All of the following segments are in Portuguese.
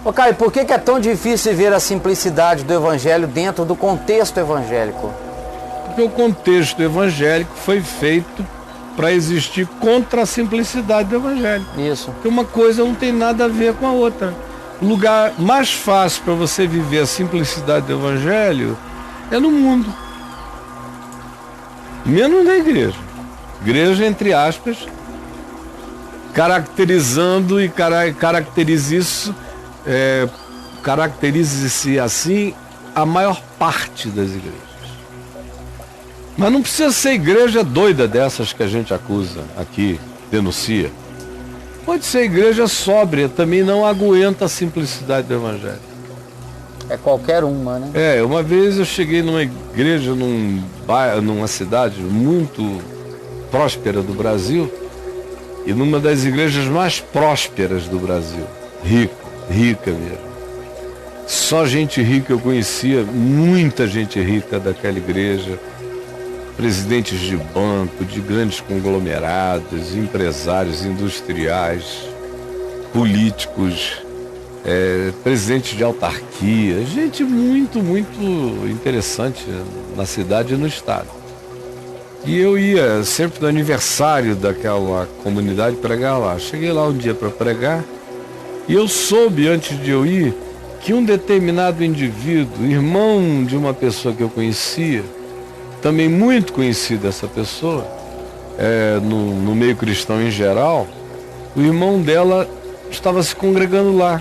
Ô Caio, por que é tão difícil ver a simplicidade do evangelho dentro do contexto evangélico? Porque o contexto evangélico foi feito para existir contra a simplicidade do evangelho. Isso. Porque uma coisa não tem nada a ver com a outra. O lugar mais fácil para você viver a simplicidade do evangelho é no mundo. Menos na igreja. Igreja, entre aspas, caracterizando e caracterize-se assim a maior parte das igrejas. Mas não precisa ser igreja doida dessas que a gente acusa aqui, denuncia. Pode ser igreja sóbria, também não aguenta a simplicidade do evangelho. É qualquer uma, né? Uma vez eu cheguei numa igreja, numa cidade muito próspera do Brasil, e numa das igrejas mais prósperas do Brasil. Rica mesmo. Só gente rica eu conhecia, muita gente rica daquela igreja. Presidentes de banco, de grandes conglomerados, empresários industriais, políticos, presidentes de autarquia, gente muito, muito interessante na cidade e no estado. E eu ia sempre no aniversário daquela comunidade pregar lá. Cheguei lá um dia para pregar e eu soube, antes de eu ir, que um determinado indivíduo, irmão de uma pessoa que eu conhecia, também muito conhecida essa pessoa, no meio cristão em geral, o irmão dela estava se congregando lá.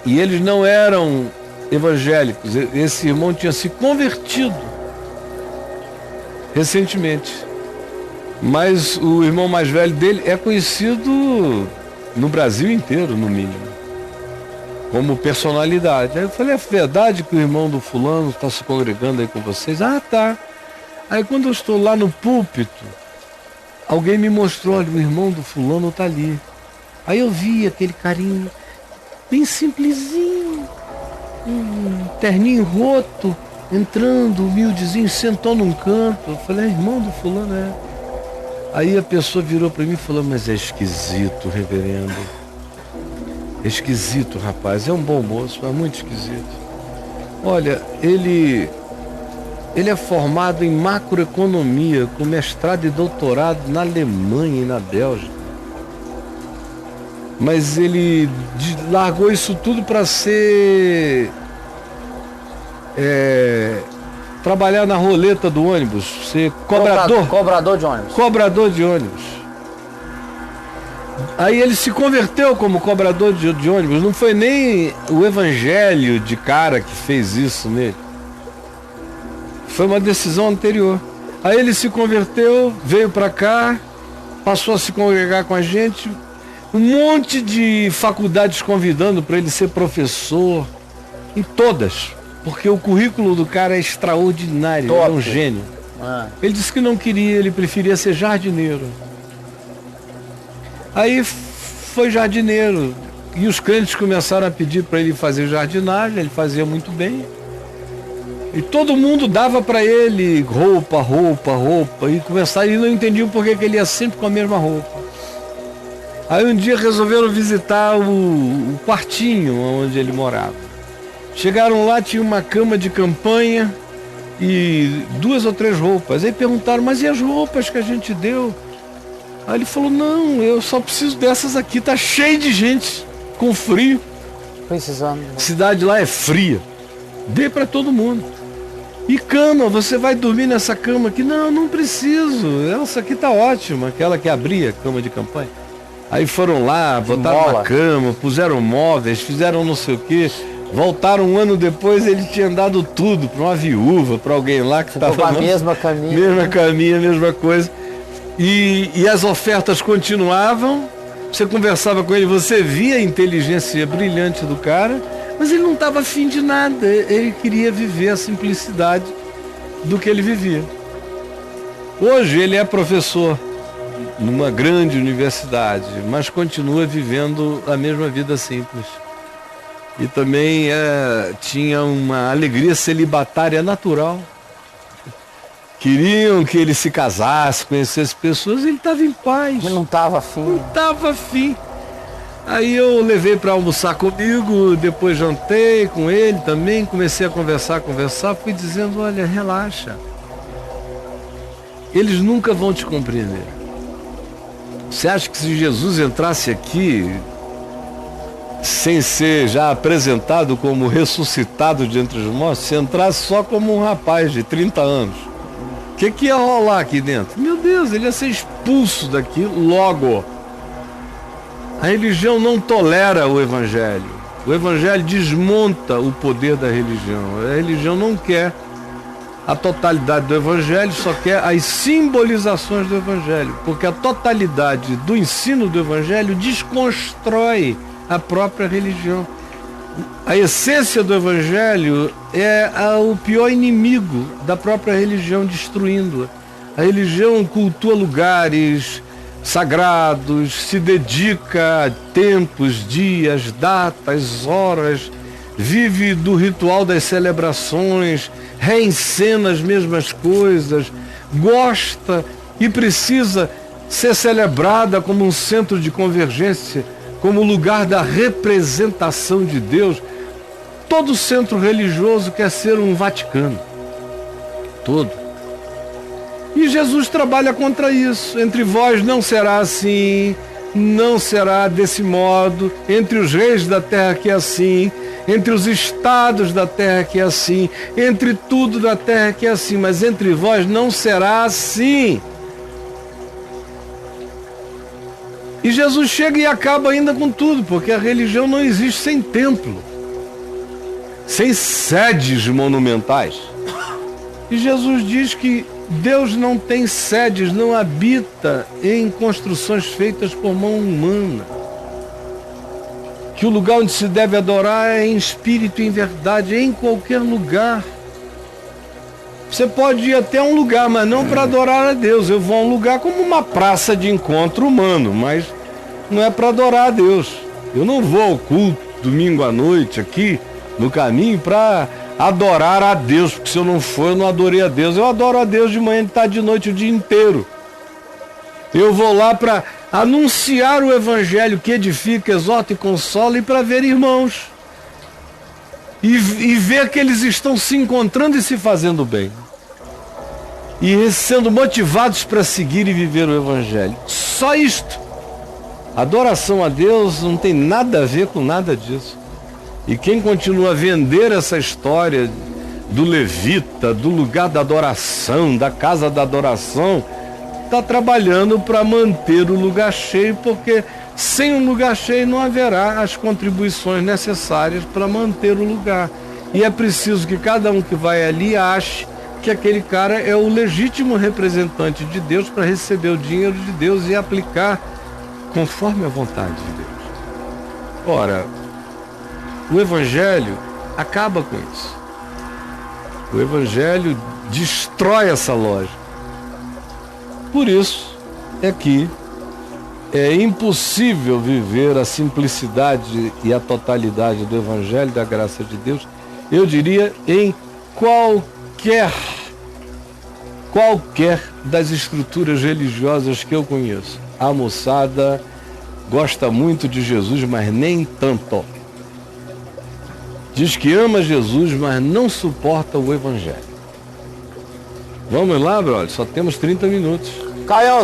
E eles não eram evangélicos. Esse irmão tinha se convertido recentemente. Mas o irmão mais velho dele é conhecido no Brasil inteiro, no mínimo, como personalidade. Aí eu falei, é verdade que o irmão do fulano está se congregando aí com vocês? Ah, tá. Aí quando eu estou lá no púlpito, alguém me mostrou, olha, o irmão do fulano está ali. Aí eu vi aquele carinho bem simplesinho, um terninho roto, entrando, humildezinho, sentou num canto. Eu falei, irmão do fulano, é. Aí a pessoa virou para mim e falou, mas é esquisito, reverendo. É esquisito, rapaz. É um bom moço, mas muito esquisito. Olha, ele é formado em macroeconomia, com mestrado e doutorado na Alemanha e na Bélgica. Mas ele largou isso tudo para trabalhar na roleta do ônibus, ser cobrador. Cobrador de ônibus. Cobrador de ônibus. Aí ele se converteu como cobrador de ônibus. Não foi nem o evangelho de cara que fez isso nele. Foi uma decisão anterior. Aí ele se converteu, veio para cá, passou a se congregar com a gente. Um monte de faculdades convidando para ele ser professor. Em todas. Porque o currículo do cara é extraordinário. Top. Ele é um gênio. Ele disse que não queria, ele preferia ser jardineiro. Aí foi jardineiro. E os crentes começaram a pedir para ele fazer jardinagem, ele fazia muito bem. E todo mundo dava para ele roupa. E começaram, e não entendiam por que ele ia sempre com a mesma roupa. Aí um dia resolveram visitar o quartinho onde ele morava. Chegaram lá, tinha uma cama de campanha e 2 ou 3 roupas. Aí perguntaram, mas e as roupas que a gente deu? Aí ele falou, não, eu só preciso dessas aqui, tá cheio de gente, com frio. Precisando. A cidade lá é fria. Dê para todo mundo. E cama, você vai dormir nessa cama aqui? Não, não preciso, essa aqui tá ótima, aquela que abria a cama de campanha. Aí foram lá, botaram uma cama, puseram móveis, fizeram não sei o quê. Voltaram um ano depois, ele tinha dado tudo para uma viúva, para alguém lá que estava... a mesma caminha. Mesma caminha, mesma coisa. E as ofertas continuavam, você conversava com ele, você via a inteligência brilhante do cara, mas ele não estava afim de nada, ele queria viver a simplicidade do que ele vivia. Hoje ele é professor numa grande universidade, mas continua vivendo a mesma vida simples. E também tinha uma alegria celibatária natural. Queriam que ele se casasse, conhecesse pessoas, ele estava em paz. Ele não estava afim. Não estava afim. Aí eu levei para almoçar comigo, depois jantei com ele também, comecei a conversar, fui dizendo, olha, relaxa. Eles nunca vão te compreender. Você acha que se Jesus entrasse aqui, sem ser já apresentado como ressuscitado de entre os mortos, se entrasse só como um rapaz de 30 anos, o que ia rolar aqui dentro? Meu Deus, ele ia ser expulso daqui logo. A religião não tolera o evangelho. O evangelho desmonta o poder da religião. A religião não quer a totalidade do evangelho, só quer as simbolizações do evangelho, porque a totalidade do ensino do evangelho desconstrói a própria religião. A essência do evangelho é o pior inimigo da própria religião, destruindo-a. A religião cultua lugares sagrados, se dedica a tempos, dias, datas, horas, vive do ritual das celebrações, reencena as mesmas coisas, gosta e precisa ser celebrada como um centro de convergência, como lugar da representação de Deus. Todo centro religioso quer ser um Vaticano. Todo. E Jesus trabalha contra isso. Entre vós não será assim, não será desse modo. Entre os reis da terra que é assim, entre os estados da terra que é assim, entre tudo da terra que é assim, mas entre vós não será assim. E Jesus chega e acaba ainda com tudo, porque a religião não existe sem templo, sem sedes monumentais. E Jesus diz que Deus não tem sedes, não habita em construções feitas por mão humana. Que o lugar onde se deve adorar é em espírito e em verdade, em qualquer lugar. Você pode ir até um lugar, mas não para adorar a Deus. Eu vou a um lugar como uma praça de encontro humano, mas não é para adorar a Deus. Eu não vou ao culto domingo à noite aqui no caminho para adorar a Deus, porque se eu não for, eu não adorei a Deus. Eu adoro a Deus de manhã, de tarde, de noite, o dia inteiro. Eu vou lá para anunciar o evangelho que edifica, exorta e consola, e para ver irmãos. E ver que eles estão se encontrando e se fazendo bem. E sendo motivados para seguir e viver o evangelho. Só isto. Adoração a Deus não tem nada a ver com nada disso. E quem continua a vender essa história do levita, do lugar da adoração, da casa da adoração, está trabalhando para manter o lugar cheio, porque sem um lugar cheio não haverá as contribuições necessárias para manter o lugar. E é preciso que cada um que vai ali ache que aquele cara é o legítimo representante de Deus para receber o dinheiro de Deus e aplicar conforme a vontade de Deus. Ora, o evangelho acaba com isso. O evangelho destrói essa lógica. Por isso é que é impossível viver a simplicidade e a totalidade do evangelho da graça de Deus, eu diria, em qualquer das estruturas religiosas que eu conheço. A moçada gosta muito de Jesus, mas nem tanto. Diz que ama Jesus, mas não suporta o evangelho. Vamos lá, brother? Só temos 30 minutos. Caião,